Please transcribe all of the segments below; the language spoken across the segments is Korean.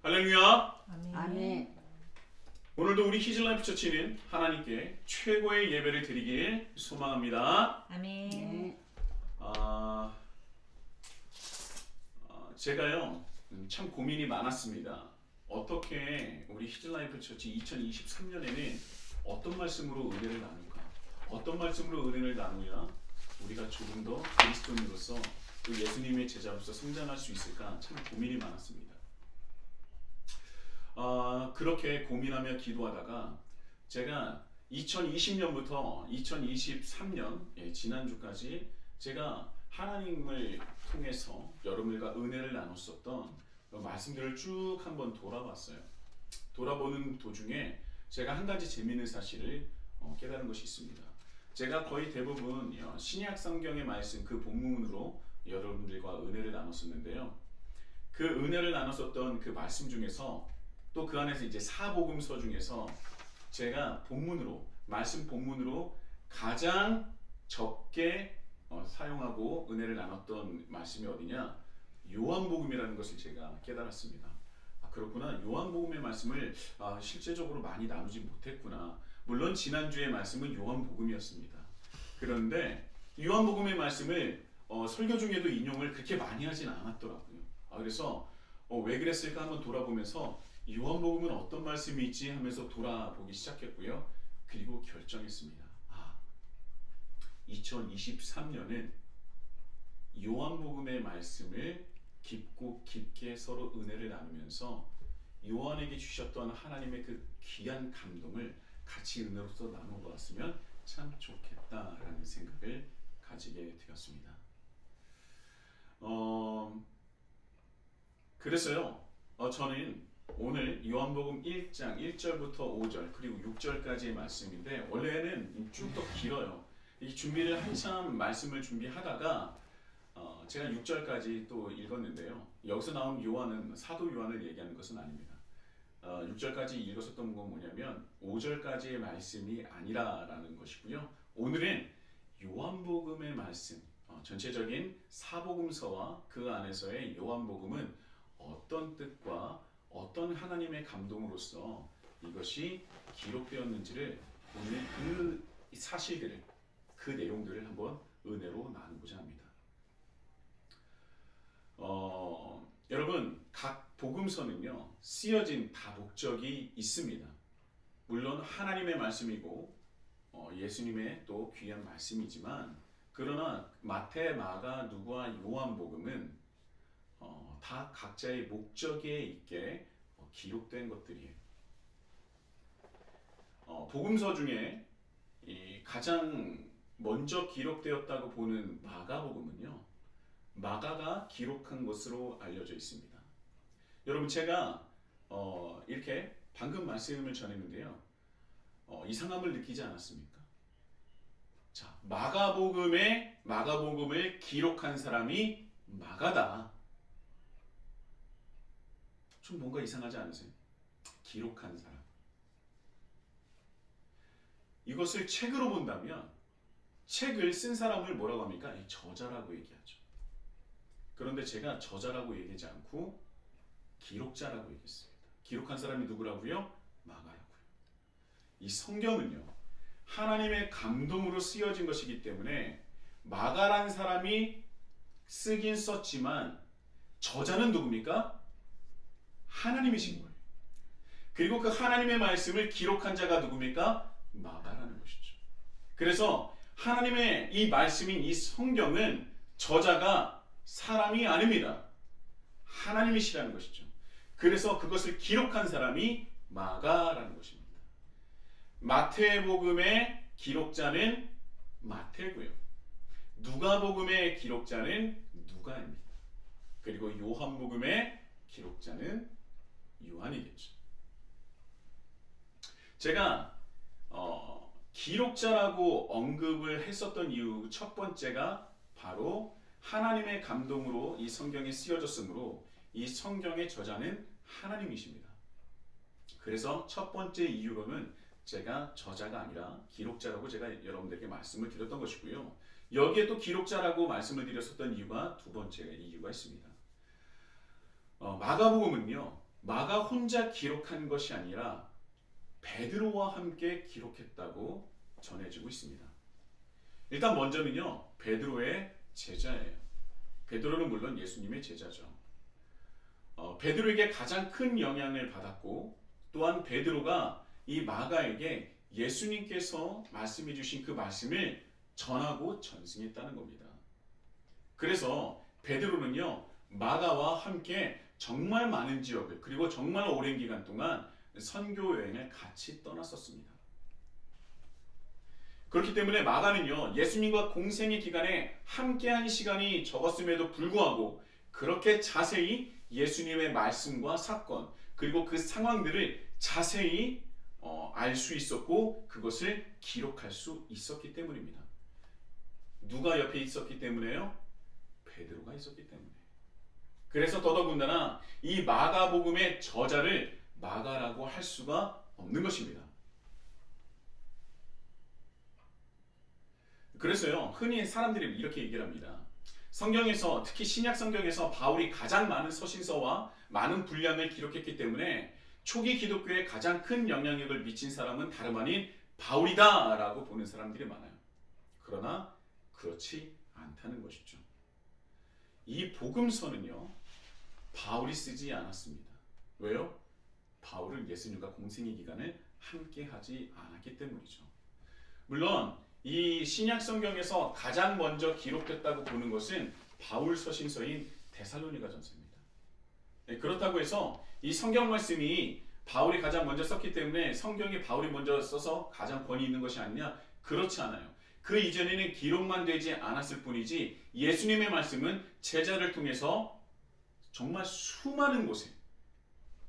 할렐루야. 아멘. 오늘도 우리 히즐라이프 처치는 하나님께 최고의 예배를 드리길 소망합니다. 아멘. 네. 제가요 참 고민이 많았습니다. 어떻게 우리 히즐라이프 처치 2023년에는 어떤 말씀으로 은혜를 나눌까? 어떤 말씀으로 은혜를 나누야 우리가 조금 더 그리스도인으로서 또 예수님의 제자로서 성장할 수 있을까? 참 고민이 많았습니다. 그렇게 고민하며 기도하다가 제가 2020년부터 2023년 지난주까지 제가 하나님을 통해서 여러분들과 은혜를 나눴었던 말씀들을 쭉 한번 돌아봤어요. 돌아보는 도중에 제가 한 가지 재미있는 사실을 깨달은 것이 있습니다. 제가 거의 대부분 신약 성경의 말씀 그 본문으로 여러분들과 은혜를 나눴었는데요. 그 은혜를 나눴었던 그 말씀 중에서 또 그 안에서 이제 사복음서 중에서 제가 말씀 본문으로 가장 적게 사용하고 은혜를 나눴던 말씀이 어디냐? 요한복음이라는 것을 제가 깨달았습니다. 그렇구나. 요한복음의 말씀을 실제적으로 많이 나누지 못했구나. 물론 지난주의 말씀은 요한복음이었습니다. 그런데 요한복음의 말씀을 설교 중에도 인용을 그렇게 많이 하진 않았더라고요. 그래서 왜 그랬을까 한번 돌아보면서 요한복음은 어떤 말씀이 있지 하면서 돌아보기 시작했고요. 그리고 결정했습니다. 2023년은 요한복음의 말씀을 깊고 깊게 서로 은혜를 나누면서 요한에게 주셨던 하나님의 그 귀한 감동을 같이 은혜로서 나눠보았으면 참 좋겠다라는 생각을 가지게 되었습니다. 그래서요, 저는 오늘 요한복음 1장 1절부터 5절 그리고 6절까지의 말씀인데 원래는 쭉 더 길어요. 이 준비를 한참 말씀을 준비하다가 제가 6절까지 또 읽었는데요. 여기서 나온 요한은 사도 요한을 얘기하는 것은 아닙니다. 6절까지 읽었었던 건 뭐냐면 5절까지의 말씀이 아니라라는 것이고요. 오늘은 요한복음의 말씀, 전체적인 사복음서와 그 안에서의 요한복음은 어떤 뜻과 어떤 하나님의 감동으로서 이것이 기록되었는지를 오늘 그 사실들을, 그 내용들을 한번 은혜로 나누고자 합니다. 여러분, 각 복음서는요 쓰여진 다 목적이 있습니다. 물론 하나님의 말씀이고 예수님의 또 귀한 말씀이지만 그러나 마태, 마가, 누가, 요한복음은 다 각자의 목적에 있게 기록된 것들이에요. 복음서 중에 가장 먼저 기록되었다고 보는 마가복음은요, 마가가 기록한 것으로 알려져 있습니다. 여러분, 제가 이렇게 방금 말씀을 전했는데요, 이상함을 느끼지 않았습니까? 자, 마가복음을 기록한 사람이 마가다. 좀 뭔가 이상하지 않으세요? 기록한 사람. 이것을 책으로 본다면 책을 쓴 사람을 뭐라고 합니까? 저자라고 얘기하죠. 그런데 제가 저자라고 얘기하지 않고 기록자라고 얘기했습니다. 기록한 사람이 누구라고요? 마가라고요. 이 성경은요, 하나님의 감동으로 쓰여진 것이기 때문에 마가란 사람이 쓰긴 썼지만 저자는 누굽니까? 하나님이신 거예요. 그리고 그 하나님의 말씀을 기록한 자가 누굽니까? 마가라는 것이죠. 그래서 하나님의 이 말씀인 이 성경은 저자가 사람이 아닙니다. 하나님이시라는 것이죠. 그래서 그것을 기록한 사람이 마가라는 것입니다. 마태복음의 기록자는 마태고요. 누가복음의 기록자는 누가입니다. 그리고 요한복음의 기록자는 요한이겠죠. 제가 기록자라고 언급을 했었던 이유 첫 번째가 바로 하나님의 감동으로 이 성경에 쓰여졌으므로 이 성경의 저자는 하나님이십니다. 그래서 첫 번째 이유로는 제가 저자가 아니라 기록자라고 제가 여러분들에게 말씀을 드렸던 것이고요. 여기에 또 기록자라고 말씀을 드렸었던 이유가 두 번째 이유가 있습니다. 마가복음은요, 마가 혼자 기록한 것이 아니라 베드로와 함께 기록했다고 전해지고 있습니다. 일단 먼저는요, 베드로의 제자예요. 베드로는 물론 예수님의 제자죠. 베드로에게 가장 큰 영향을 받았고, 또한 베드로가 이 마가에게 예수님께서 말씀해 주신 그 말씀을 전하고 전승했다는 겁니다. 그래서 베드로는요, 마가와 함께 정말 많은 지역을, 그리고 정말 오랜 기간 동안 선교 여행을 같이 떠났었습니다. 그렇기 때문에 마가는요, 예수님과 공생의 기간에 함께한 시간이 적었음에도 불구하고 그렇게 자세히 예수님의 말씀과 사건, 그리고 그 상황들을 자세히 알 수 있었고 그것을 기록할 수 있었기 때문입니다. 누가 옆에 있었기 때문에요? 베드로가 있었기 때문에. 그래서 더더군다나 이 마가복음의 저자를 마가라고 할 수가 없는 것입니다. 그래서요, 흔히 사람들이 이렇게 얘기를 합니다. 성경에서, 특히 신약 성경에서 바울이 가장 많은 서신서와 많은 분량을 기록했기 때문에 초기 기독교에 가장 큰 영향력을 미친 사람은 다름 아닌 바울이다 라고 보는 사람들이 많아요. 그러나 그렇지 않다는 것이죠. 이 복음서는요, 바울이 쓰지 않았습니다. 왜요? 바울은 예수님과 공생의 기간을 함께 하지 않았기 때문이죠. 물론 이 신약 성경에서 가장 먼저 기록됐다고 보는 것은 바울 서신서인 데살로니가 전서입니다. 그렇다고 해서 이 성경 말씀이 바울이 가장 먼저 썼기 때문에 성경이 바울이 먼저 써서 가장 권위 있는 것이 아니냐? 그렇지 않아요. 그 이전에는 기록만 되지 않았을 뿐이지 예수님의 말씀은 제자를 통해서 정말 수많은 곳에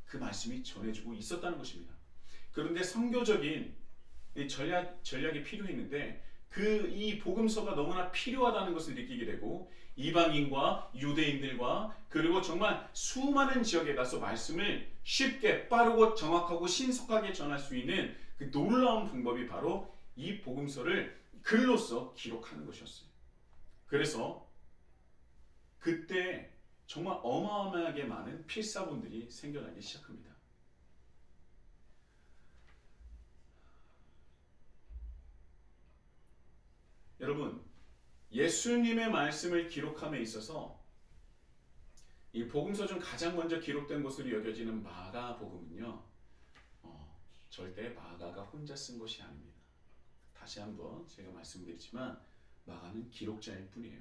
그 말씀이 전해지고 있었다는 것입니다. 그런데 선교적인 전략이 필요했는데 이 복음서가 너무나 필요하다는 것을 느끼게 되고 이방인과 유대인들과 그리고 정말 수많은 지역에 가서 말씀을 쉽게 빠르고 정확하고 신속하게 전할 수 있는 그 놀라운 방법이 바로 이 복음서를 글로써 기록하는 것이었어요. 그래서 그때 정말 어마어마하게 많은 필사본들이 생겨나기 시작합니다. 여러분, 예수님의 말씀을 기록함에 있어서 이 복음서 중 가장 먼저 기록된 것으로 여겨지는 마가복음은요, 절대 마가가 혼자 쓴 것이 아닙니다. 다시 한번 제가 말씀드리지만 마가는 기록자일 뿐이에요.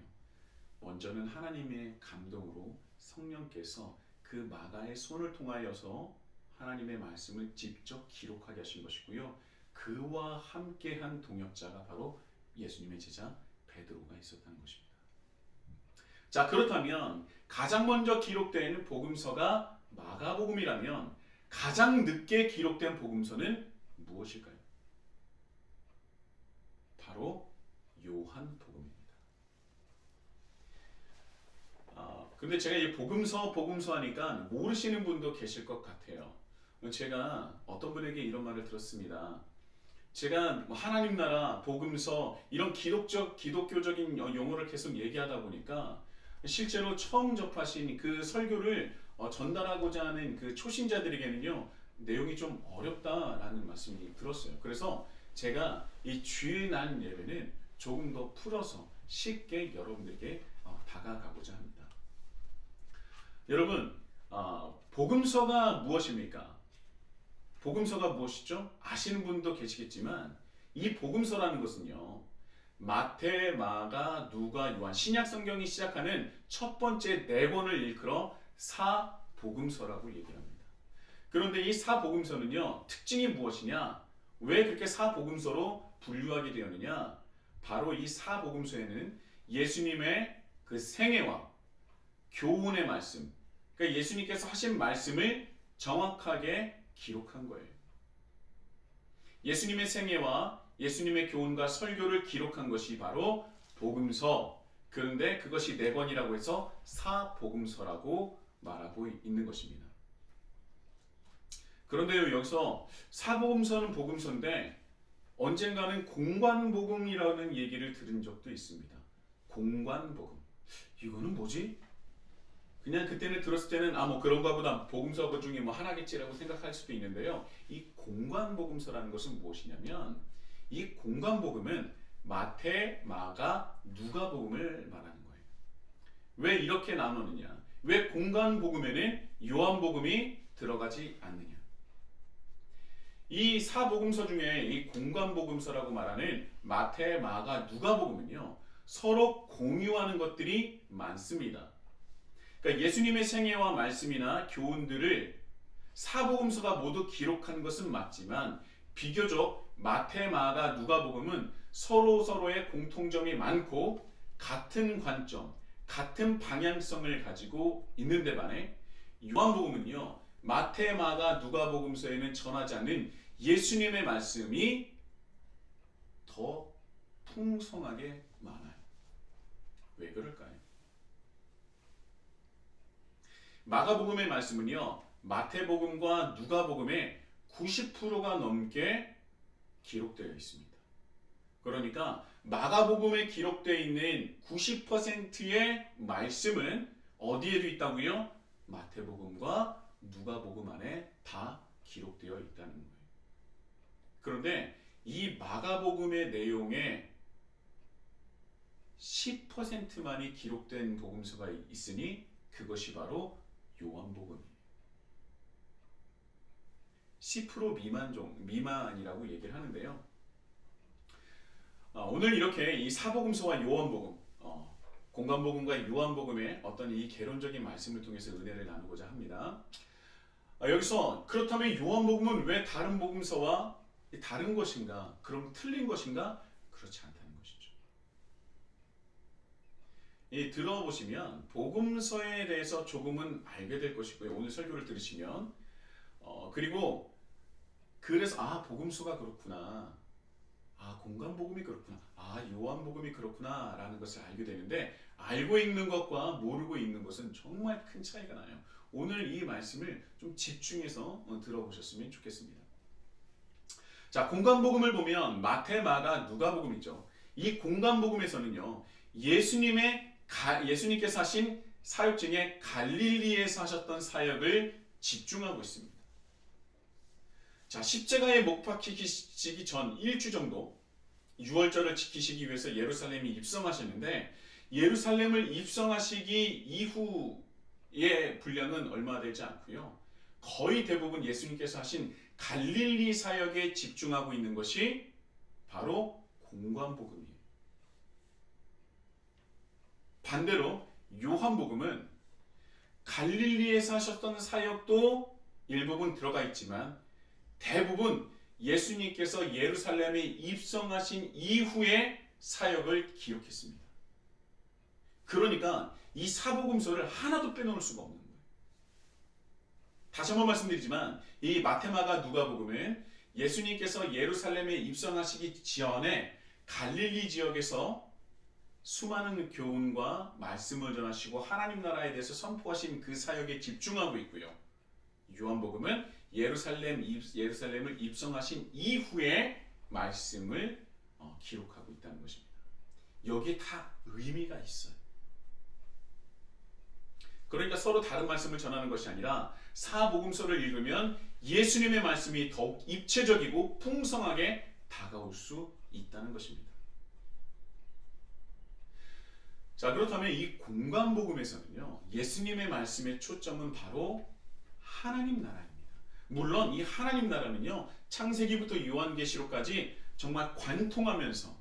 먼저는 하나님의 감동으로 성령께서 그 마가의 손을 통하여서 하나님의 말씀을 직접 기록하게 하신 것이고요. 그와 함께한 동역자가 바로 예수님의 제자 베드로가 있었다는 것입니다. 자, 그렇다면 가장 먼저 기록된 복음서가 마가복음이라면 가장 늦게 기록된 복음서는 무엇일까요? 바로 요한복음입니다. 근데 제가 이 복음서 하니까 모르시는 분도 계실 것 같아요. 제가 어떤 분에게 이런 말을 들었습니다. 제가 하나님 나라, 복음서 이런 기독교적인 용어를 계속 얘기하다 보니까 실제로 처음 접하신 그 설교를 전달하고자 하는 그 초신자들에게는요, 내용이 좀 어렵다라는 말씀이 들었어요. 그래서 제가 이 주일날 예배는 조금 더 풀어서 쉽게 여러분들에게 다가가고자 합니다. 여러분, 복음서가 무엇입니까? 복음서가 무엇이죠? 아시는 분도 계시겠지만 이 복음서라는 것은요, 마태, 마가, 누가, 요한, 신약 성경이 시작하는 첫 번째 네 권을 일컬어 사복음서라고 얘기합니다. 그런데 이 사복음서는요, 특징이 무엇이냐? 왜 그렇게 사복음서로 분류하게 되었느냐? 바로 이 사복음서에는 예수님의 그 생애와 교훈의 말씀, 그러니까 예수님께서 하신 말씀을 정확하게 기록한 거예요. 예수님의 생애와 예수님의 교훈과 설교를 기록한 것이 바로 복음서. 그런데 그것이 네 권이라고 해서 사복음서라고 말하고 있는 것입니다. 그런데요, 여기서 사복음서는 복음서인데 언젠가는 공관복음이라는 얘기를 들은 적도 있습니다. 공관복음. 이거는 뭐지? 그냥 그때는 들었을 때는 뭐 그런가 보다 복음서 중에 뭐 하나겠지라고 생각할 수도 있는데요. 이 공관복음서라는 것은 무엇이냐면 이 공관복음은 마태, 마가, 누가복음을 말하는 거예요. 왜 이렇게 나누느냐? 왜 공관복음에는 요한복음이 들어가지 않느냐? 이 사복음서 중에 이 공관복음서라고 말하는 마태, 마가, 누가복음은요. 서로 공유하는 것들이 많습니다. 그러니까 예수님의 생애와 말씀이나 교훈들을 사복음서가 모두 기록한 것은 맞지만 비교적 마태, 마가, 누가복음은 서로의 공통점이 많고 같은 관점, 같은 방향성을 가지고 있는데 반해 요한복음은요. 마태, 마가, 누가복음서에는 전하지 않는 예수님의 말씀이 더 풍성하게 많아요. 왜 그럴까요? 마가복음의 말씀은요. 마태복음과 누가복음의 90%가 넘게 기록되어 있습니다. 그러니까 마가복음에 기록되어 있는 90%의 말씀은 어디에도 있다고요? 마태복음과 누가복음 안에 다 기록되어 있다는 거예요. 그런데 이 마가복음의 내용에 10%만이 기록된 복음서가 있으니 그것이 바로 요한복음이에요. 10% 미만이라고 얘기를 하는데요. 오늘 이렇게 이 사복음서와 요한복음, 공관복음과 요한복음의 어떤 이 개론적인 말씀을 통해서 은혜를 나누고자 합니다. 여기서 그렇다면 요한복음은 왜 다른 복음서와 다른 것인가? 그럼 틀린 것인가? 그렇지 않다는 것이죠. 들어보시면 복음서에 대해서 조금은 알게 될 것이고요. 오늘 설교를 들으시면 그리고 그래서 복음서가 그렇구나. 공관복음이 그렇구나. 요한복음이 그렇구나 라는 것을 알게 되는데 알고 읽는 것과 모르고 읽는 것은 정말 큰 차이가 나요. 오늘 이 말씀을 좀 집중해서 들어보셨으면 좋겠습니다. 자, 공관복음을 보면 마태, 마가, 누가복음이죠. 이 공관복음에서는요. 예수님께서 하신 사역 중에 갈릴리에서 하셨던 사역을 집중하고 있습니다. 자, 십자가에 못 박히시기 전 일주 정도 유월절을 지키시기 위해서 예루살렘에 입성하셨는데 예루살렘을 입성하시기 이후의 분량은 얼마 되지 않고요. 거의 대부분 예수님께서 하신 갈릴리 사역에 집중하고 있는 것이 바로 공관복음이에요. 반대로 요한복음은 갈릴리에서 하셨던 사역도 일부분 들어가 있지만 대부분 예수님께서 예루살렘에 입성하신 이후의 사역을 기록했습니다. 그러니까 이 사복음서를 하나도 빼놓을 수가 없는 거예요. 다시 한번 말씀드리지만 이 마태, 마가, 누가복음은 예수님께서 예루살렘에 입성하시기 전에 갈릴리 지역에서 수많은 교훈과 말씀을 전하시고 하나님 나라에 대해서 선포하신 그 사역에 집중하고 있고요. 요한복음은 예루살렘을 입성하신 이후에 말씀을 기록하고 있다는 것입니다. 여기에 다 의미가 있어요. 그러니까 서로 다른 말씀을 전하는 것이 아니라 사복음서를 읽으면 예수님의 말씀이 더욱 입체적이고 풍성하게 다가올 수 있다는 것입니다. 자, 그렇다면 이 공관복음에서는요. 예수님의 말씀의 초점은 바로 하나님 나라입니다. 물론 이 하나님 나라는요. 창세기부터 요한계시록까지 정말 관통하면서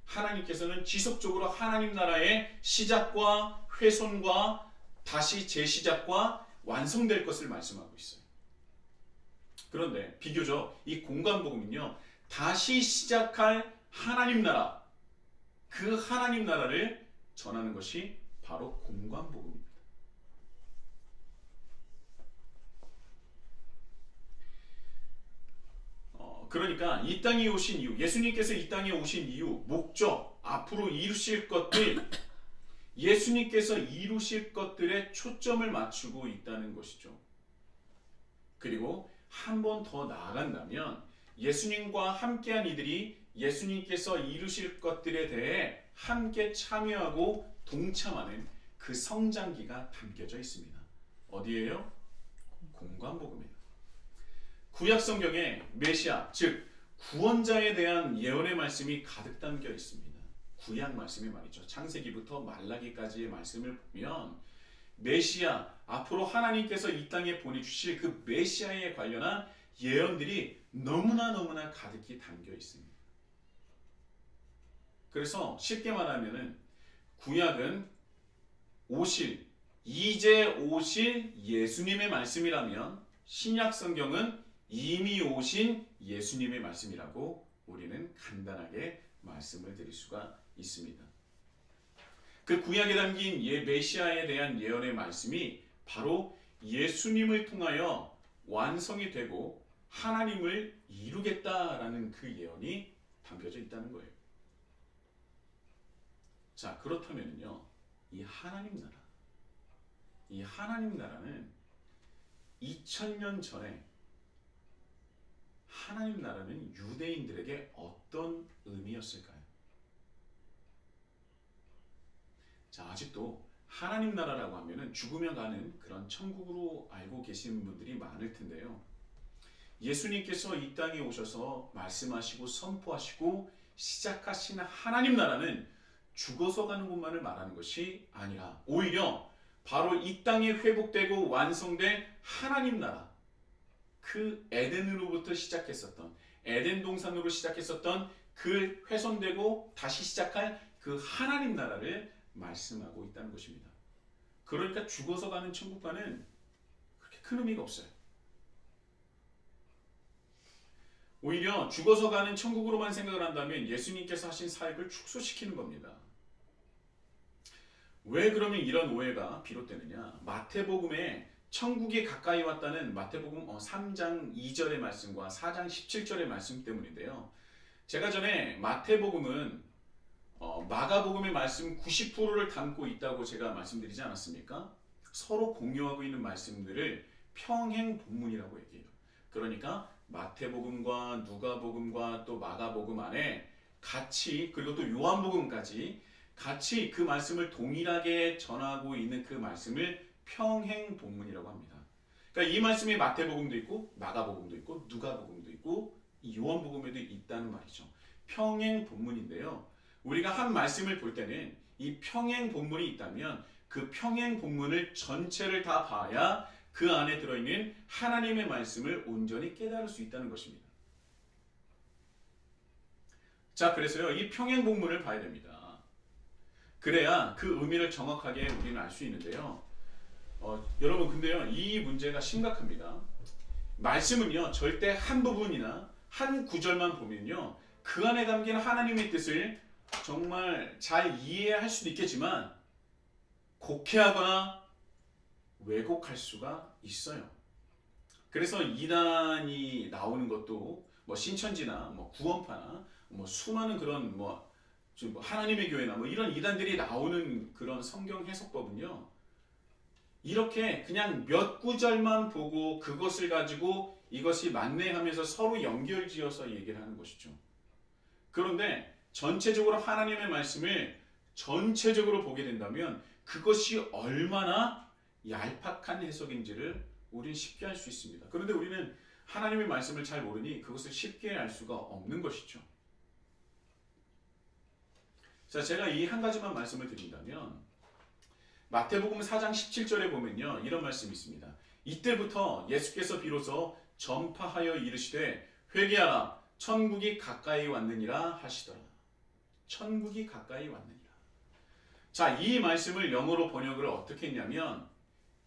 하나님께서는 지속적으로 하나님 나라의 시작과 훼손과 다시 재시작과 완성될 것을 말씀하고 있어요. 그런데 비교적 이 공관복음은요. 다시 시작할 하나님 나라, 그 하나님 나라를 전하는 것이 바로 공관복음입니다. 그러니까 이 땅에 오신 이유, 예수님께서 이 땅에 오신 이유, 목적, 앞으로 이루실 것들, 예수님께서 이루실 것들에 초점을 맞추고 있다는 것이죠. 그리고 한 번 더 나아간다면 예수님과 함께한 이들이 예수님께서 이루실 것들에 대해 함께 참여하고 동참하는 그 성장기가 담겨져 있습니다. 어디예요? 공관복음이에요. 구약 성경에 메시아, 즉 구원자에 대한 예언의 말씀이 가득 담겨 있습니다. 구약 말씀이 말이죠. 창세기부터 말라기까지의 말씀을 보면 메시아, 앞으로 하나님께서 이 땅에 보내주실 그 메시아에 관련한 예언들이 너무나 가득히 담겨 있습니다. 그래서 쉽게 말하면은 구약은 이제 오실 예수님의 말씀이라면 신약 성경은 이미 오신 예수님의 말씀이라고 우리는 간단하게 말씀을 드릴 수가 있습니다. 그 구약에 담긴 메시아에 대한 예언의 말씀이 바로 예수님을 통하여 완성이 되고 하나님을 이루겠다라는 그 예언이 담겨져 있다는 거예요. 자, 그렇다면요, 이 하나님 나라는 2000년 전에 하나님 나라는 유대인들에게 어떤 의미였을까요? 자, 아직도 하나님 나라라고 하면은 죽으면 가는 그런 천국으로 알고 계시는 분들이 많을 텐데요. 예수님께서 이 땅에 오셔서 말씀하시고 선포하시고 시작하신 하나님 나라는 죽어서 가는 곳만을 말하는 것이 아니라 오히려 바로 이 땅에 회복되고 완성된 하나님 나라, 그 에덴으로부터 시작했었던, 에덴 동산으로 시작했었던 그 훼손되고 다시 시작할 그 하나님 나라를 말씀하고 있다는 것입니다. 그러니까 죽어서 가는 천국과는 그렇게 큰 의미가 없어요. 오히려 죽어서 가는 천국으로만 생각을 한다면 예수님께서 하신 사역을 축소시키는 겁니다. 왜 그러면 이런 오해가 비롯되느냐? 마태복음에 천국이 가까이 왔다는 마태복음 3장 2절의 말씀과 4장 17절의 말씀 때문인데요. 제가 전에 마태복음은 마가복음의 말씀 90%를 담고 있다고 제가 말씀드리지 않았습니까? 서로 공유하고 있는 말씀들을 평행 본문이라고 얘기해요. 그러니까 마태복음과 누가복음과 또 마가복음 안에 같이, 그리고 또 요한복음까지 같이 그 말씀을 동일하게 전하고 있는 그 말씀을 평행 본문이라고 합니다. 그러니까 이 말씀이 마태복음도 있고 마가복음도 있고 누가복음도 있고 요한복음에도 있다는 말이죠. 평행 본문인데요. 우리가 한 말씀을 볼 때는 이 평행 본문이 있다면 그 평행 본문을 전체를 다 봐야 그 안에 들어있는 하나님의 말씀을 온전히 깨달을 수 있다는 것입니다. 자, 그래서요, 이 평행 본문을 봐야 됩니다. 그래야 그 의미를 정확하게 우리는 알 수 있는데요. 여러분, 근데요, 이 문제가 심각합니다. 말씀은요, 절대 한 부분이나 한 구절만 보면요, 그 안에 담긴 하나님의 뜻을 정말 잘 이해할 수도 있겠지만 곡해하거나 왜곡할 수가 있어요. 그래서 이단이 나오는 것도 뭐 신천지나 뭐 구원파나 뭐 수많은 그런 뭐 하나님의 교회나 뭐 이런 이단들이 나오는 그런 성경 해석법은요, 이렇게 그냥 몇 구절만 보고 그것을 가지고 이것이 맞네 하면서 서로 연결지어서 얘기를 하는 것이죠. 그런데 전체적으로 하나님의 말씀을 전체적으로 보게 된다면 그것이 얼마나 얄팍한 해석인지를 우리는 쉽게 알 수 있습니다. 그런데 우리는 하나님의 말씀을 잘 모르니 그것을 쉽게 알 수가 없는 것이죠. 자, 제가 이 한 가지만 말씀을 드린다면 마태복음 4장 17절에 보면요, 이런 말씀이 있습니다. 이때부터 예수께서 비로소 전파하여 이르시되 회개하라 천국이 가까이 왔느니라 하시더라. 천국이 가까이 왔느니라. 자, 이 말씀을 영어로 번역을 어떻게 했냐면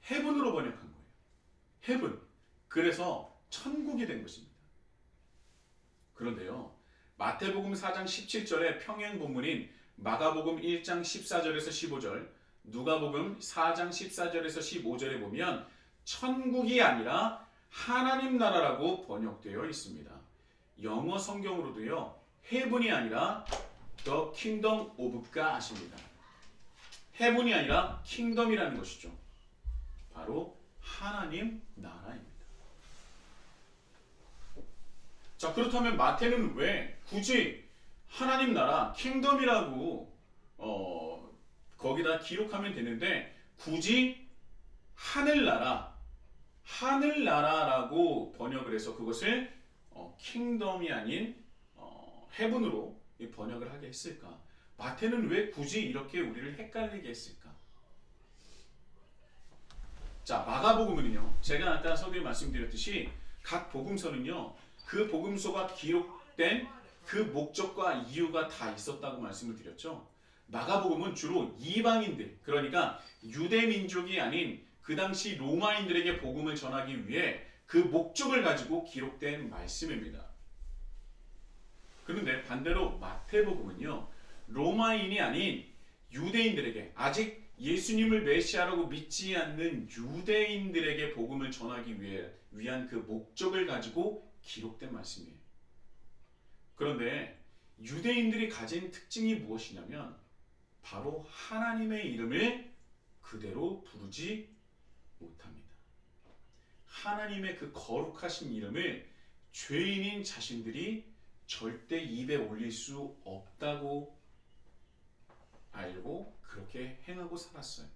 heaven으로 번역한 거예요. heaven. 그래서 천국이 된 것입니다. 그런데요, 마태복음 4장 17절의 평행 본문인 마가복음 1장 14절에서 15절, 누가복음 4장 14절에서 15절에 보면 천국이 아니라 하나님 나라라고 번역되어 있습니다. 영어 성경으로도요, heaven이 아니라 the kingdom of God입니다. heaven이 아니라 kingdom이라는 것이죠. 바로 하나님 나라입니다. 자, 그렇다면 마태는 왜 굳이 하나님 나라, 킹덤이라고 거기다 기록하면 되는데 굳이 하늘나라라고 번역을 해서 그것을 킹덤이 아닌 헤븐으로 번역을 하게 했을까? 마태는 왜 굳이 이렇게 우리를 헷갈리게 했을까? 자, 마가복음은요, 제가 아까 서두에 말씀드렸듯이 각 복음서는요, 그 복음서가 기록된 그 목적과 이유가 다 있었다고 말씀을 드렸죠. 마가복음은 주로 이방인들, 그러니까 유대민족이 아닌 그 당시 로마인들에게 복음을 전하기 위해 그 목적을 가지고 기록된 말씀입니다. 그런데 반대로 마태복음은요, 로마인이 아닌 유대인들에게, 아직 예수님을 메시아라고 믿지 않는 유대인들에게 복음을 전하기 위한 그 목적을 가지고 기록된 말씀이에요. 그런데 유대인들이 가진 특징이 무엇이냐면 바로 하나님의 이름을 그대로 부르지 못합니다. 하나님의 그 거룩하신 이름을 죄인인 자신들이 절대 입에 올릴 수 없다고 알고 그렇게 행하고 살았어요.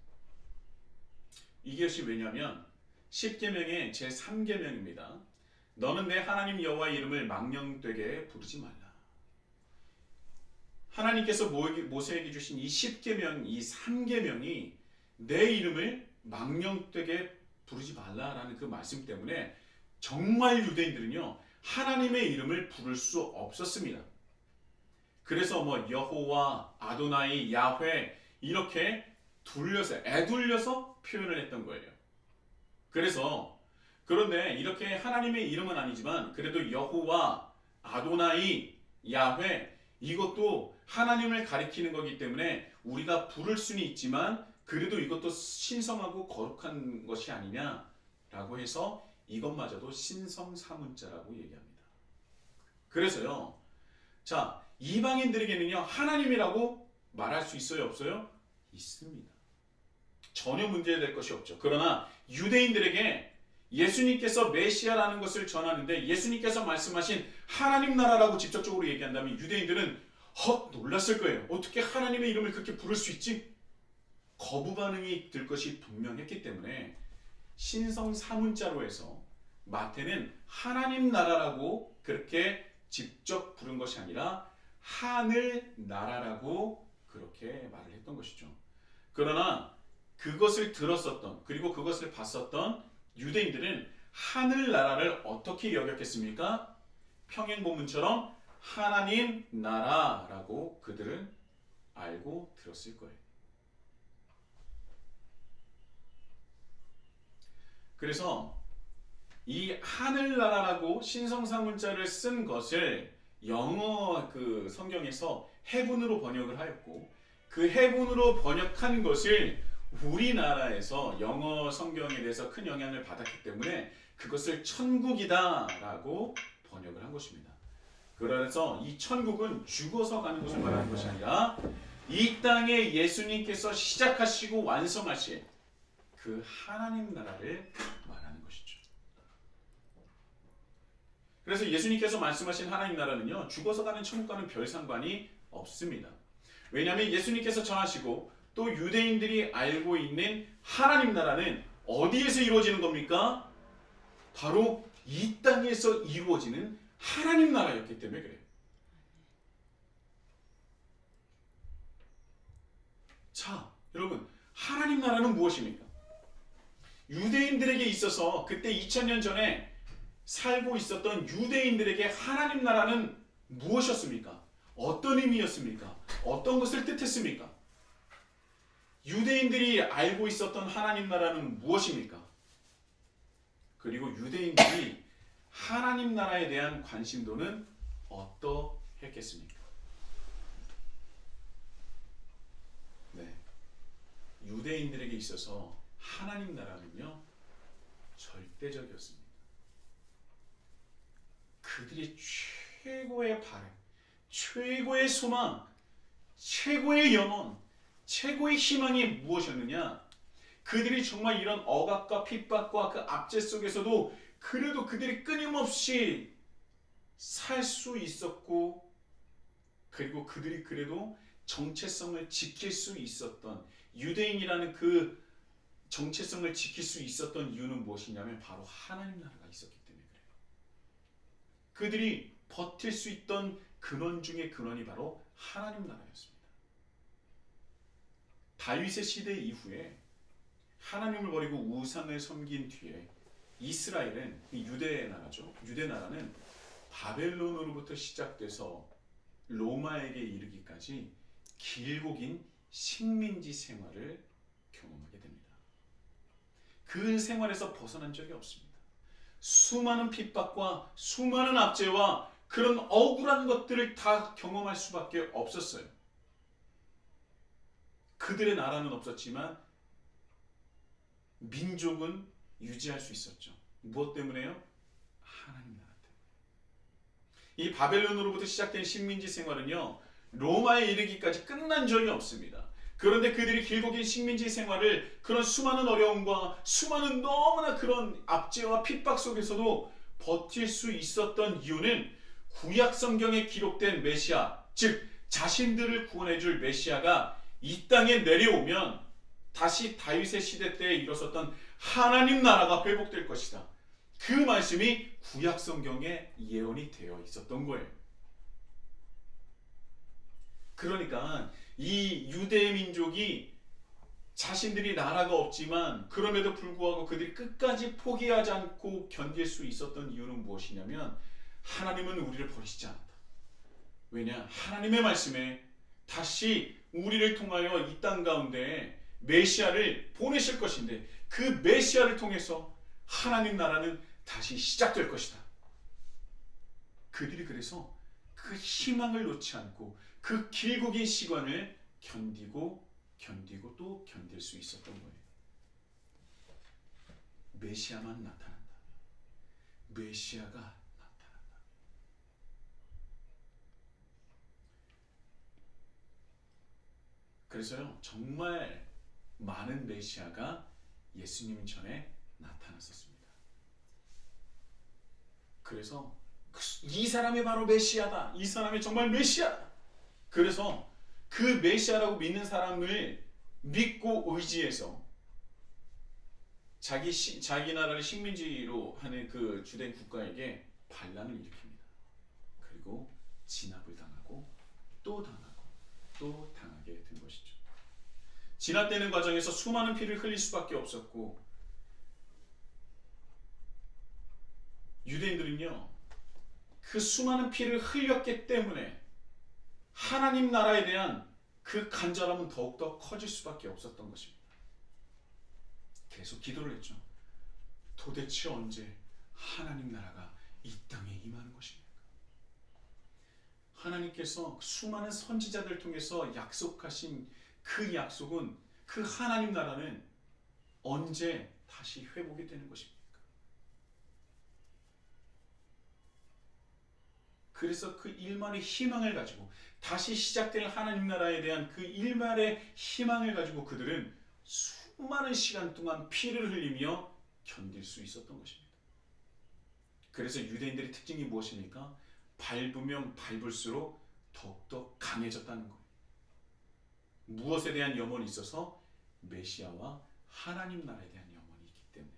이것이 왜냐하면 10계명의 제3계명입니다. 너는 내 하나님 여호와의 이름을 망령되게 부르지 말라. 하나님께서 모세에게 주신 이 10계명, 이 3계명이 내 이름을 망령되게 부르지 말라라는 그 말씀 때문에 정말 유대인들은요, 하나님의 이름을 부를 수 없었습니다. 그래서 여호와, 아도나이, 야훼 이렇게 애둘려서 표현을 했던 거예요. 그런데 이렇게 하나님의 이름은 아니지만 그래도 여호와, 아도나이, 야훼 이것도 하나님을 가리키는 거기 때문에 우리가 부를 수는 있지만 그래도 이것도 신성하고 거룩한 것이 아니냐라고 해서 이것마저도 신성사문자라고 얘기합니다. 그래서요, 자, 이방인들에게는요, 하나님이라고 말할 수 있어요, 없어요? 있습니다. 전혀 문제될 것이 없죠. 그러나 유대인들에게 예수님께서 메시아라는 것을 전하는데 예수님께서 말씀하신 하나님 나라라고 직접적으로 얘기한다면 유대인들은 헉 놀랐을 거예요. 어떻게 하나님의 이름을 그렇게 부를 수 있지? 거부 반응이 들 것이 분명했기 때문에 신성사문자로 해서 마태는 하나님 나라라고 그렇게 직접 부른 것이 아니라 하늘 나라라고 그렇게 말을 했던 것이죠. 그러나 그것을 들었었던, 그리고 그것을 봤었던 유대인들은 하늘 나라를 어떻게 여겼겠습니까? 평행본문처럼 하나님 나라라고 그들은 알고 들었을 거예요. 그래서 이 하늘나라라고 신성사문자를 쓴 것을 영어 그 성경에서 해분으로 번역을 하였고, 그 해분으로 번역한 것을 우리나라에서 영어 성경에 대해서 큰 영향을 받았기 때문에 그것을 천국이다라고 번역을 한 것입니다. 그래서 이 천국은 죽어서 가는 것을 말하는 것이 아니라 이 땅에 예수님께서 시작하시고 완성하신 그 하나님 나라를 말하는 것이죠. 그래서 예수님께서 말씀하신 하나님 나라는요, 죽어서 가는 천국과는 별 상관이 없습니다. 왜냐하면 예수님께서 전하시고 또 유대인들이 알고 있는 하나님 나라는 어디에서 이루어지는 겁니까? 바로 이 땅에서 이루어지는 하나님 나라였기 때문에 그래요. 자, 여러분, 하나님 나라는 무엇입니까? 유대인들에게 있어서 그때 2000년 전에 살고 있었던 유대인들에게 하나님 나라는 무엇이었습니까? 어떤 의미였습니까? 어떤 것을 뜻했습니까? 유대인들이 알고 있었던 하나님 나라는 무엇입니까? 그리고 유대인들이 하나님 나라에 대한 관심도는 어떠했겠습니까? 네, 유대인들에게 있어서 하나님 나라는요, 절대적이었습니다. 그들의 최고의 바람, 최고의 소망, 최고의 영혼, 최고의 희망이 무엇이었느냐? 그들이 정말 이런 억압과 핍박과 그 압제 속에서도 그래도 그들이 끊임없이 살 수 있었고, 그리고 그들이 그래도 정체성을 지킬 수 있었던, 유대인이라는 그 정체성을 지킬 수 있었던 이유는 무엇이냐면 바로 하나님 나라가 있었기 때문에 그래요. 그들이 버틸 수 있던 근원 중의 근원이 바로 하나님 나라였습니다. 다윗의 시대 이후에 하나님을 버리고 우상을 섬긴 뒤에 이스라엘은, 유대 나라죠. 유대 나라는 바벨론으로부터 시작돼서 로마에게 이르기까지 길고 긴 식민지 생활을 경험하게 됩니다. 그 생활에서 벗어난 적이 없습니다. 수많은 핍박과 수많은 압제와 그런 억울한 것들을 다 경험할 수밖에 없었어요. 그들의 나라는 없었지만 민족은 유지할 수 있었죠. 무엇 때문에요? 하나님 나라 때문에. 이 바벨론으로부터 시작된 식민지 생활은요, 로마에 이르기까지 끝난 적이 없습니다. 그런데 그들이 길고 긴 식민지 생활을, 그런 수많은 어려움과 수많은 너무나 그런 압제와 핍박 속에서도 버틸 수 있었던 이유는 구약 성경에 기록된 메시아, 즉 자신들을 구원해 줄 메시아가 이 땅에 내려오면 다시 다윗의 시대 때에 일었었던 하나님 나라가 회복될 것이다. 그 말씀이 구약 성경에 예언이 되어 있었던 거예요. 그러니까 이 유대 민족이 자신들이 나라가 없지만 그럼에도 불구하고 그들이 끝까지 포기하지 않고 견딜 수 있었던 이유는 무엇이냐면 하나님은 우리를 버리시지 않았다. 왜냐? 하나님의 말씀에 다시 우리를 통하여 이 땅 가운데 메시아를 보내실 것인데 그 메시아를 통해서 하나님 나라는 다시 시작될 것이다. 그들이 그래서 그 희망을 놓지 않고 그 길고 긴 시간을 견디고 또 견딜 수 있었던 거예요. 메시아만 나타난다. 메시아가 나타난다. 그래서요, 정말 많은 메시아가 예수님 전에 나타났었습니다. 그래서 이 사람이 바로 메시아다. 이 사람이 정말 메시아다. 그래서 그 메시아라고 믿는 사람을 믿고 의지해서 자기 나라를 식민지로 하는 그 주된 국가에게 반란을 일으킵니다. 그리고 진압을 당하고 또 당하고 또 당하게 된 것이죠. 진압되는 과정에서 수많은 피를 흘릴 수밖에 없었고, 유대인들은요 그 수많은 피를 흘렸기 때문에 하나님 나라에 대한 그 간절함은 더욱더 커질 수밖에 없었던 것입니다. 계속 기도를 했죠. 도대체 언제 하나님 나라가 이 땅에 임하는 것입니까? 하나님께서 수많은 선지자들 통해서 약속하신 그 약속은, 그 하나님 나라는 언제 다시 회복이 되는 것입니까? 그래서 그 일만의 희망을 가지고, 다시 시작될 하나님 나라에 대한 그 일말의 희망을 가지고 그들은 수많은 시간 동안 피를 흘리며 견딜 수 있었던 것입니다. 그래서 유대인들의 특징이 무엇입니까? 밟으면 밟을수록 더욱더 강해졌다는 거예요. 무엇에 대한 염원이 있어서? 메시아와 하나님 나라에 대한 염원이 있기 때문에.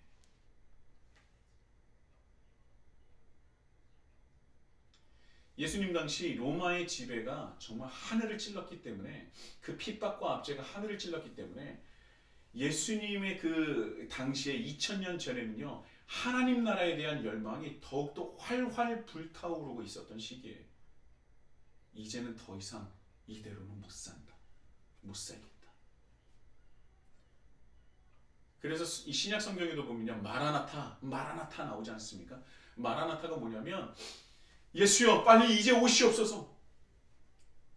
예수님 당시 로마의 지배가 정말 하늘을 찔렀기 때문에, 그 핍박과 압제가 하늘을 찔렀기 때문에 예수님의 그 당시에 2000년 전에는요 하나님 나라에 대한 열망이 더욱더 활활 불타오르고 있었던 시기예요. 이제는 더 이상 이대로는 못 산다. 못 살겠다. 그래서 이 신약 성경에도 보면요 마라나타 나오지 않습니까? 마라나타가 뭐냐면 예수여 빨리 이제 오시옵소서.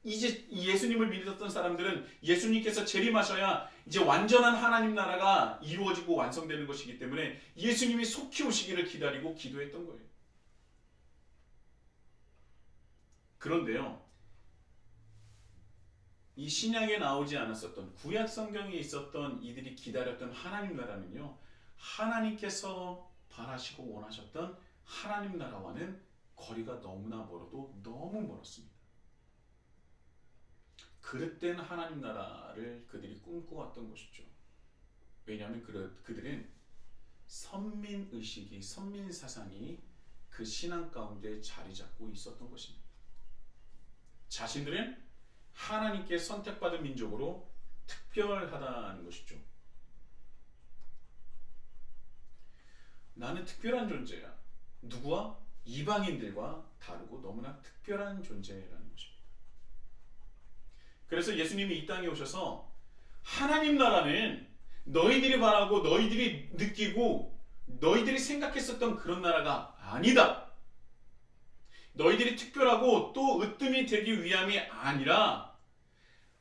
이제 예수님을 믿었던 사람들은 예수님께서 재림하셔야 이제 완전한 하나님 나라가 이루어지고 완성되는 것이기 때문에 예수님이 속히 오시기를 기다리고 기도했던 거예요. 그런데요, 이 신약에 나오지 않았었던, 구약 성경에 있었던 이들이 기다렸던 하나님 나라는요, 하나님께서 바라시고 원하셨던 하나님 나라와는 거리가 너무나 멀어도 너무 멀었습니다. 그릇된 하나님 나라를 그들이 꿈꿔왔던 것이죠. 왜냐하면 그들은 선민의식이, 선민사상이 그 신앙 가운데 자리 잡고 있었던 것입니다. 자신들은 하나님께 선택받은 민족으로 특별하다는 것이죠. 나는 특별한 존재야. 누구와? 이방인들과 다르고 너무나 특별한 존재라는 것입니다. 그래서 예수님이 이 땅에 오셔서 하나님 나라는 너희들이 바라고 너희들이 느끼고 너희들이 생각했었던 그런 나라가 아니다. 너희들이 특별하고 또 으뜸이 되기 위함이 아니라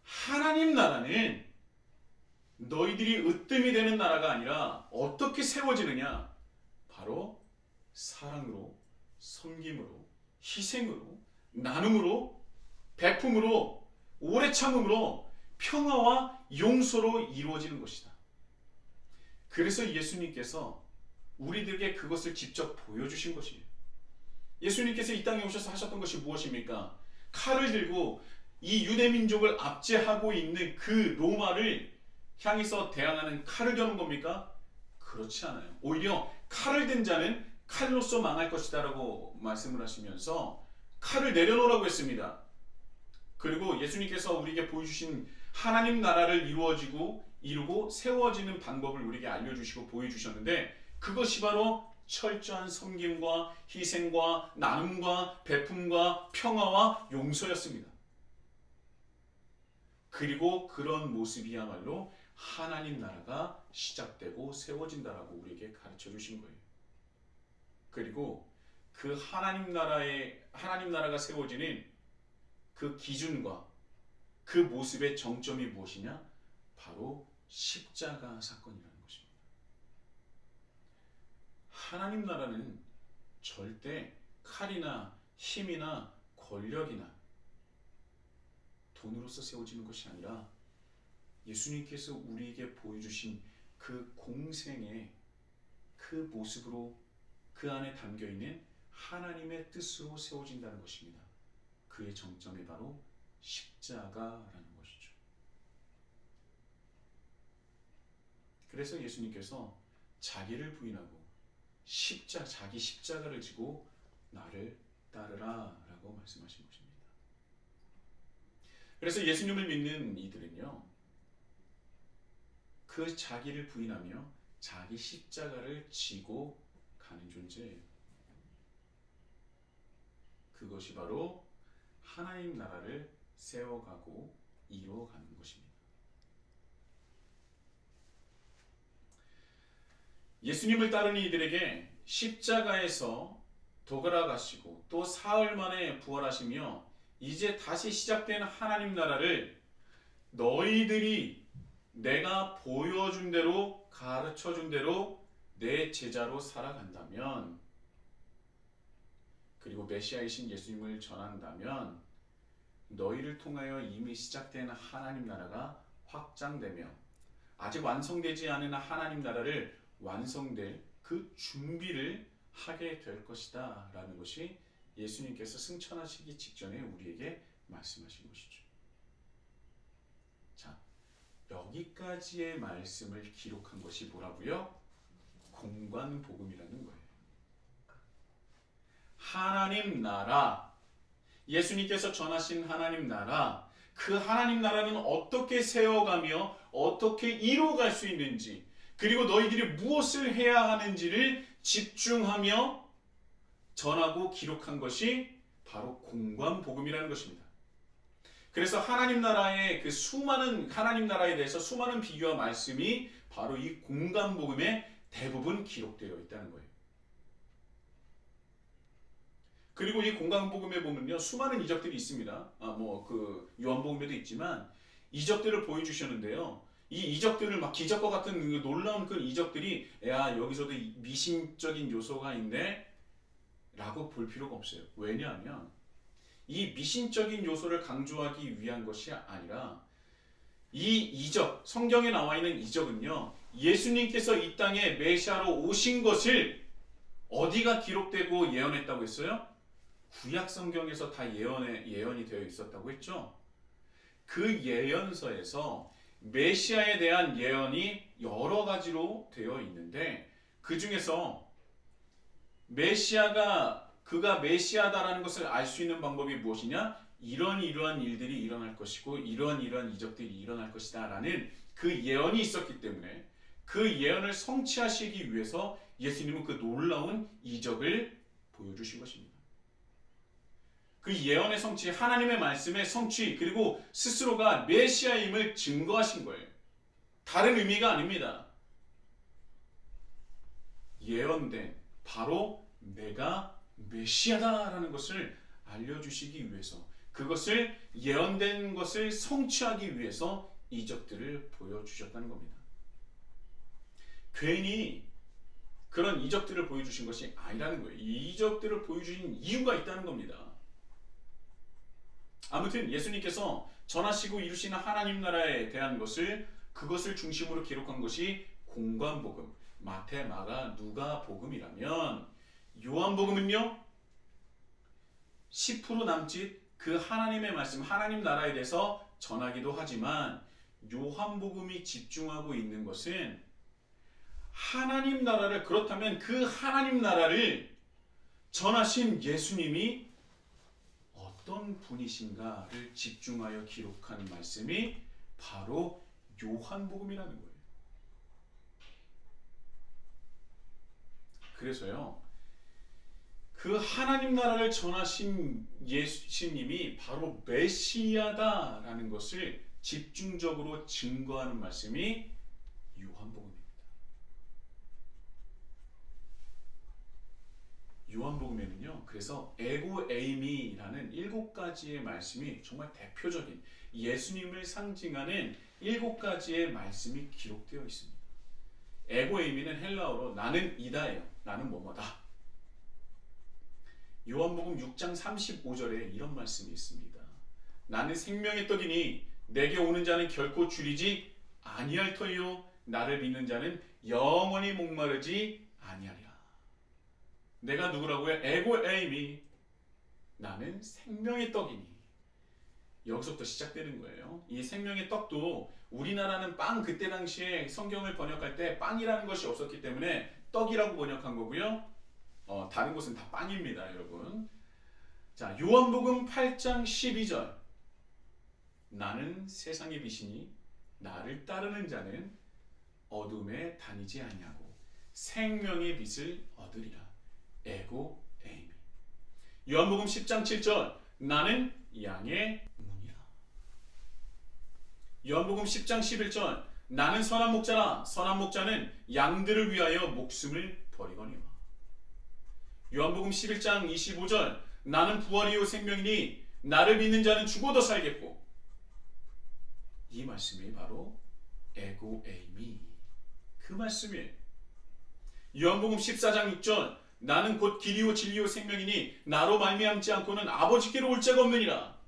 하나님 나라는 너희들이 으뜸이 되는 나라가 아니라 어떻게 세워지느냐? 바로 사랑으로, 섬김으로, 희생으로, 나눔으로, 베품으로, 오래 참음으로, 평화와 용서로 이루어지는 것이다. 그래서 예수님께서 우리들에게 그것을 직접 보여주신 것이에요. 예수님께서 이 땅에 오셔서 하셨던 것이 무엇입니까? 칼을 들고 이 유대민족을 압제하고 있는 그 로마를 향해서 대항하는 칼을 겨눈 겁니까? 그렇지 않아요. 오히려 칼을 든 자는 칼로서 망할 것이다 라고 말씀을 하시면서 칼을 내려놓으라고 했습니다. 그리고 예수님께서 우리에게 보여주신 하나님 나라를 이루고 세워지는 방법을 우리에게 알려주시고 보여주셨는데 그것이 바로 철저한 섬김과 희생과 나눔과 베품과 평화와 용서였습니다. 그리고 그런 모습이야말로 하나님 나라가 시작되고 세워진다라고 우리에게 가르쳐 주신 거예요. 그리고 그 하나님 나라가 세워지는 그 기준과 그 모습의 정점이 무엇이냐? 바로 십자가 사건이라는 것입니다. 하나님 나라는 절대 칼이나 힘이나 권력이나 돈으로서 세워지는 것이 아니라 예수님께서 우리에게 보여주신 그 공생의 그 모습으로 그 안에 담겨있는 하나님의 뜻으로 세워진다는 것입니다. 그의 정점이 바로 십자가라는 것이죠. 그래서 예수님께서 자기를 부인하고 자기 십자가를 지고 나를 따르라 라고 말씀하신 것입니다. 그래서 예수님을 믿는 이들은요, 그 자기를 부인하며 자기 십자가를 지고 가는 존재예요. 그것이 바로 하나님 나라를 세워가고 이루어가는 것입니다. 예수님을 따르는 이들에게 십자가에서 돌아가시고 또 사흘 만에 부활하시며 이제 다시 시작된 하나님 나라를 너희들이 내가 보여준 대로 가르쳐준 대로 내 제자로 살아간다면, 그리고 메시아이신 예수님을 전한다면 너희를 통하여 이미 시작된 하나님 나라가 확장되며 아직 완성되지 않은 하나님 나라를 완성될 그 준비를 하게 될 것이다 라는 것이 예수님께서 승천하시기 직전에 우리에게 말씀하신 것이죠. 자, 여기까지의 말씀을 기록한 것이 뭐라고요? 공관복음이라는 거예요. 하나님 나라, 예수님께서 전하신 하나님 나라, 그 하나님 나라는 어떻게 세워가며 어떻게 이루어갈 수 있는지, 그리고 너희들이 무엇을 해야 하는지를 집중하며 전하고 기록한 것이 바로 공관복음이라는 것입니다. 그래서 하나님 나라의 그 수많은 하나님 나라에 대해서 수많은 비유와 말씀이 바로 이 공관복음에 대부분 기록되어 있다는 거예요. 그리고 이 공관복음에 보면요, 수많은 이적들이 있습니다. 그 요한복음에도 있지만 이적들을 보여주셨는데요. 이 이적들을 막 기적과 같은 그 놀라운 그 이적들이 여기서도 미신적인 요소가 있네 라고 볼 필요가 없어요. 왜냐하면 이 미신적인 요소를 강조하기 위한 것이 아니라 이 이적, 성경에 나와 있는 이적은요, 예수님께서 이 땅에 메시아로 오신 것을 어디가 기록되고 예언했다고 했어요? 구약 성경에서 다 예언이 되어 있었다고 했죠. 그 예언서에서 메시아에 대한 예언이 여러 가지로 되어 있는데 그 중에서 그가 메시아다라는 것을 알 수 있는 방법이 무엇이냐? 이러한 일들이 일어날 것이고 이러한 이적들이 일어날 것이다 라는 그 예언이 있었기 때문에 그 예언을 성취하시기 위해서 예수님은 그 놀라운 이적을 보여주신 것입니다. 그 예언의 성취, 하나님의 말씀의 성취, 그리고 스스로가 메시아임을 증거하신 거예요. 다른 의미가 아닙니다. 예언된 바로 내가 메시아다라는 것을 알려주시기 위해서, 그것을 예언된 것을 성취하기 위해서 이적들을 보여주셨다는 겁니다. 괜히 그런 이적들을 보여주신 것이 아니라는 거예요. 이 이적들을 보여주신 이유가 있다는 겁니다. 아무튼 예수님께서 전하시고 이루시는 하나님 나라에 대한 그것을 중심으로 기록한 것이 공관복음, 마태, 마가, 누가 복음이라면 요한복음은요 10% 남짓 그 하나님의 말씀, 하나님 나라에 대해서 전하기도 하지만 요한복음이 집중하고 있는 것은 하나님 나라를, 그렇다면 그 하나님 나라를 전하신 예수님이 어떤 분이신가를 집중하여 기록한 말씀이 바로 요한복음이라는 거예요. 그래서요, 그 하나님 나라를 전하신 예수님이 바로 메시아다라는 것을 집중적으로 증거하는 말씀이 요한복음입니다. 요한복음에는요, 그래서 에고 에이미라는 7가지의 말씀이 정말 대표적인 예수님을 상징하는 7가지의 말씀이 기록되어 있습니다. 에고 에이미는 헬라어로 나는 이다예요. 나는 뭐뭐다. 요한복음 6장 35절에 이런 말씀이 있습니다. 나는 생명의 떡이니 내게 오는 자는 결코 줄이지 아니할 터이요 나를 믿는 자는 영원히 목마르지 아니하리라. 내가 누구라고요? 에고 에이미. 나는 생명의 떡이니. 여기서부터 시작되는 거예요. 이 생명의 떡도 우리나라는 빵, 그때 당시에 성경을 번역할 때 빵이라는 것이 없었기 때문에 떡이라고 번역한 거고요. 다른 곳은 다 빵입니다, 여러분. 자, 요한복음 8장 12절. 나는 세상의 빛이니 나를 따르는 자는 어둠에 다니지 아니하고 생명의 빛을 얻으리라. 에고 에이미. 요한복음 10장 7절. 나는 양의 문이라. 요한복음 10장 11절. 나는 선한 목자라. 선한 목자는 양들을 위하여 목숨을 버리거니와. 요한복음 11장 25절. 나는 부활이요 생명이니 나를 믿는 자는 죽어도 살겠고. 이 말씀이 바로 에고 에이미, 그 말씀이에요. 요한복음 14장 6절. 나는 곧 길이요 진리요 생명이니 나로 말미암지 않고는 아버지께로 올 자가 없느니라.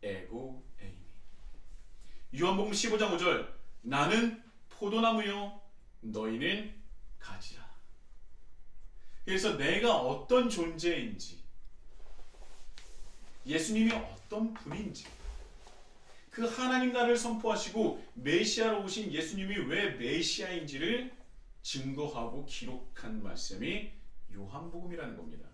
에고 에이미. 요한복음 15장 5절. 나는 포도나무요 너희는 가지라. 그래서 내가 어떤 존재인지, 예수님이 어떤 분인지, 그 하나님 나라를 선포하시고 메시아로 오신 예수님이 왜 메시아인지를 증거하고 기록한 말씀이 요한복음이라는 겁니다.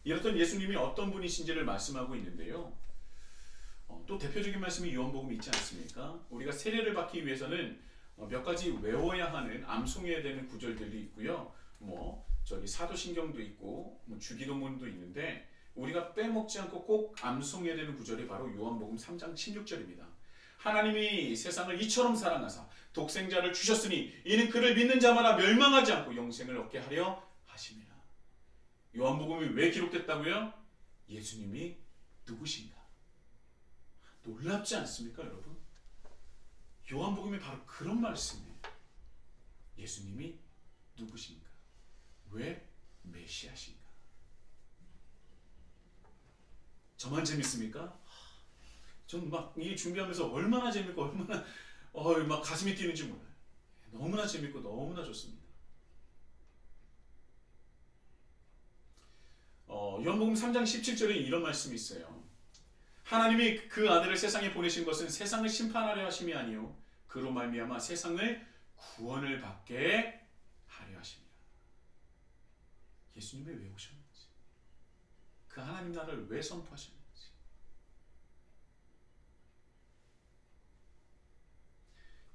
이렇던 예수님이 어떤 분이신지를 말씀하고 있는데요. 또 대표적인 말씀이 요한복음이 있지 않습니까? 우리가 세례를 받기 위해서는 몇 가지 외워야 하는, 암송해야 되는 구절들이 있고요. 사도신경도 있고 주기도문도 있는데 우리가 빼먹지 않고 꼭 암송해야 되는 구절이 바로 요한복음 3장 16절입니다. 하나님이 세상을 이처럼 사랑하사 독생자를 주셨으니 이는 그를 믿는 자마다 멸망하지 않고 영생을 얻게 하려 하심이라. 요한복음이 왜 기록됐다고요? 예수님이 누구신가? 놀랍지 않습니까, 여러분? 요한복음이 바로 그런 말씀이에요. 예수님이 누구신가? 왜 메시아신가? 저만 재밌습니까? 전 막 이 준비하면서 얼마나 재밌고 얼마나 막 가슴이 뛰는지 몰라요. 너무나 재밌고 너무나 좋습니다. 요한복음 3장 17절에 이런 말씀이 있어요. 하나님이 그 아들을 세상에 보내신 것은 세상을 심판하려 하심이 아니요 그로 말미암아 세상을 구원을 받게 하려 하십니다. 예수님이 왜 오셨는지, 그 하나님 나라를 왜 선포하셨는지.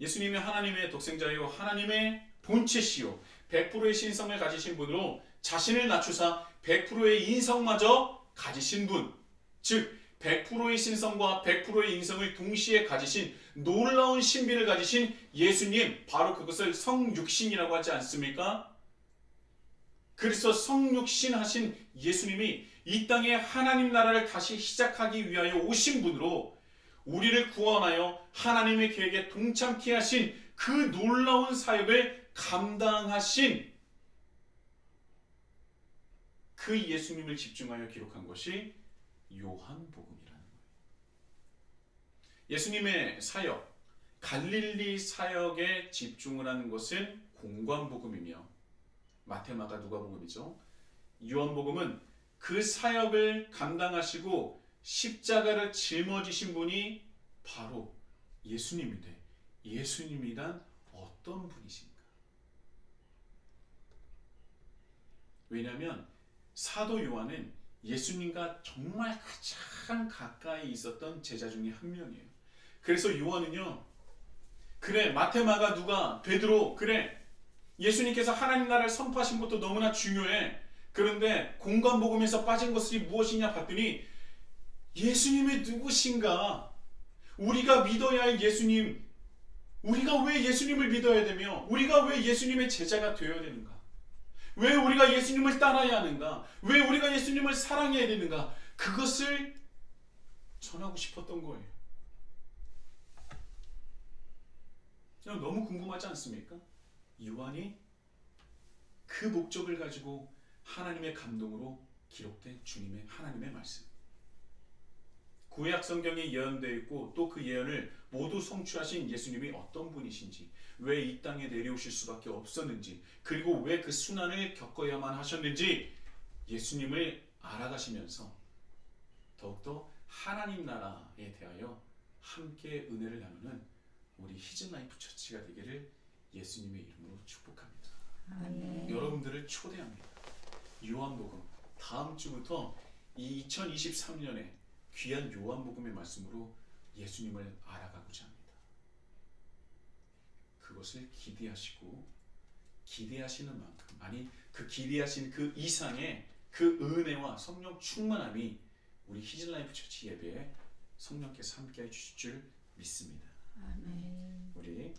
예수님이 하나님의 독생자요 하나님의 본체시요 100%의 신성을 가지신 분으로 자신을 낮추사 100%의 인성마저 가지신 분, 즉 100%의 신성과 100%의 인성을 동시에 가지신 놀라운 신비를 가지신 예수님, 바로 그것을 성육신이라고 하지 않습니까? 그래서 성육신 하신 예수님이 이 땅에 하나님 나라를 다시 시작하기 위하여 오신 분으로 우리를 구원하여 하나님의 계획에 동참케 하신 그 놀라운 사역을 감당하신 그 예수님을 집중하여 기록한 것이 요한복음이라는 거예요. 예수님의 사역, 갈릴리 사역에 집중을 하는 것은 공관복음이며 마태, 마가, 누가복음이죠. 요한복음은 그 사역을 감당하시고 십자가를 짊어지신 분이 바로 예수님인데 예수님이란 어떤 분이신가? 왜냐하면 사도 요한은 예수님과 정말 가장 가까이 있었던 제자 중에 한 명이에요. 그래서 요한은요, 그래 마태, 마가, 누가, 베드로, 그래 예수님께서 하나님 나라를 선포하신 것도 너무나 중요해. 그런데 공관복음에서 빠진 것이 무엇이냐 봤더니 예수님이 누구신가? 우리가 믿어야 할 예수님, 우리가 왜 예수님을 믿어야 되며 우리가 왜 예수님의 제자가 되어야 되는가? 왜 우리가 예수님을 따라야 하는가? 왜 우리가 예수님을 사랑해야 되는가? 그것을 전하고 싶었던 거예요. 너무 궁금하지 않습니까? 요한이 그 목적을 가지고 하나님의 감동으로 기록된 주님의 하나님의 말씀, 구약 성경에 예언되어 있고 또 그 예언을 모두 성취하신 예수님이 어떤 분이신지, 왜 이 땅에 내려오실 수밖에 없었는지, 그리고 왜 그 순환을 겪어야만 하셨는지 예수님을 알아가시면서 더욱더 하나님 나라에 대하여 함께 은혜를 나누는 우리 히즌라이프 처치가 되기를 예수님의 이름으로 축복합니다. 아멘. 여러분들을 초대합니다. 요한복음 다음 주부터 이 2023년에 귀한 요한복음의 말씀으로 예수님을 알아가고자 합니다. 그것을 기대하시고 기대하시는 만큼, 아니 그 기대하신 그 이상의 그 은혜와 성령 충만함이 우리 히즌라이프 처치 예배에 성령께서 함께해 주실 줄 믿습니다. 아멘. 우리